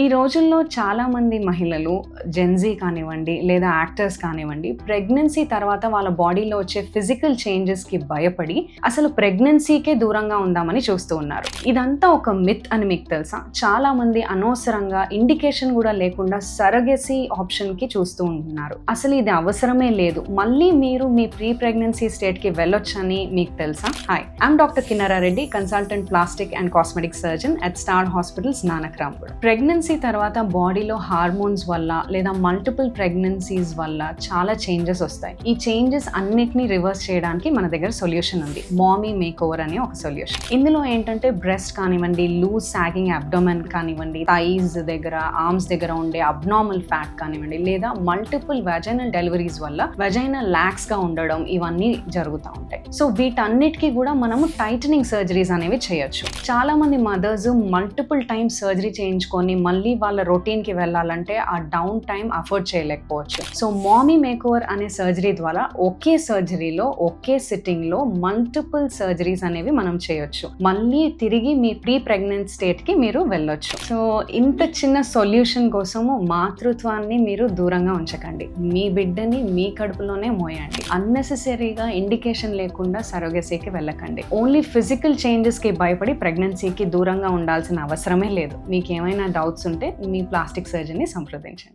ఈ రోజుల్లో చాలామంది మహిళలు జెన్జీ కానివ్వండి లేదా యాక్టర్స్ కానివ్వండి ప్రెగ్నెన్సీ తర్వాత వాళ్ళ బాడీలో వచ్చే ఫిజికల్ చేంజెస్కి భయపడి అసలు ప్రెగ్నెన్సీకే దూరంగా ఉందామని చూస్తూ ఉన్నారు. ఇదంతా ఒక మిత్ అని మీకు తెలుసా? చాలామంది అనవసరంగా ఇండికేషన్ కూడా లేకుండా సరగెసీ ఆప్షన్కి చూస్తూ ఉంటున్నారు. అసలు ఇది అవసరమే లేదు, మళ్ళీ మీరు మీ ప్రీ ప్రెగ్నెన్సీ స్టేట్కి వెళ్ళొచ్చని మీకు తెలుసా? Hi, I'm doctor Kinnera Reddy, consultant plastic and cosmetic surgeon at Star Hospitals, Nanakrampur. Pregnancy తర్వాత బాడీలో హార్మోన్స్ వల్ల లేదా మల్టిపుల్ ప్రెగ్నెన్సీస్ వల్ల చాలా చేంజెస్ వస్తాయి. ఈ చేంజెస్ అన్నిటినీ రివర్స్ చేయడానికి మన దగ్గర సొల్యూషన్ ఉంది, మామీ మేక్ ఓవర్ అనే ఒక సొల్యూషన్. ఇందులో ఏంటంటే బ్రెస్ట్ కానివ్వండి, లూజ్ సాగింగ్ అబ్డోమెన్ కానివ్వండి, థైస్ దగ్గర, ఆర్మ్స్ దగ్గర ఉండే అబ్నార్మల్ ఫ్యాట్ కానివ్వండి, లేదా మల్టిపుల్ వెజైనల్ డెలివరీస్ వల్ల వెజైనల్ లాక్స్ గా ఉండడం, ఇవన్నీ జరుగుతూ ఉంటాయి. సో వీటన్నిటికీ కూడా మనము టైటనింగ్ సర్జరీస్ అనేవి చేయొచ్చు. చాలా మంది మదర్స్ మల్టిపుల్ టైమ్స్ సర్జరీ చేయించుకొని మళ్ళీ వాళ్ళ రొటీన్కి వెళ్ళాలంటే ఆ డౌన్ టైం అఫోర్డ్ చేయలేకపోవచ్చు. సో మామీ మేకోవర్ అనే సర్జరీ ద్వారా ఒకే సర్జరీలో, ఒకే సిట్టింగ్లో మల్టిపుల్ సర్జరీస్ అనేవి మనం చేయొచ్చు. మళ్ళీ తిరిగి మీ ప్రీ ప్రెగ్నెంట్ స్టేట్కి మీరు వెళ్ళొచ్చు. సో ఇంత చిన్న సొల్యూషన్ కోసము మాతృత్వాన్ని మీరు దూరంగా ఉంచకండి. మీ బిడ్డని మీ కడుపులోనే మోయండి. అన్నెసెసరీగా ఇండికేషన్ లేకుండా సరోగసీకి వెళ్ళకండి. ఓన్లీ ఫిజికల్ చేంజెస్కి భయపడి ప్రెగ్నెన్సీకి దూరంగా ఉండాల్సిన అవసరమే లేదు. మీకు ఏమైనా డౌట్స్ ఉంటే మీ ప్లాస్టిక్ సర్జన్ని సంప్రదించండి.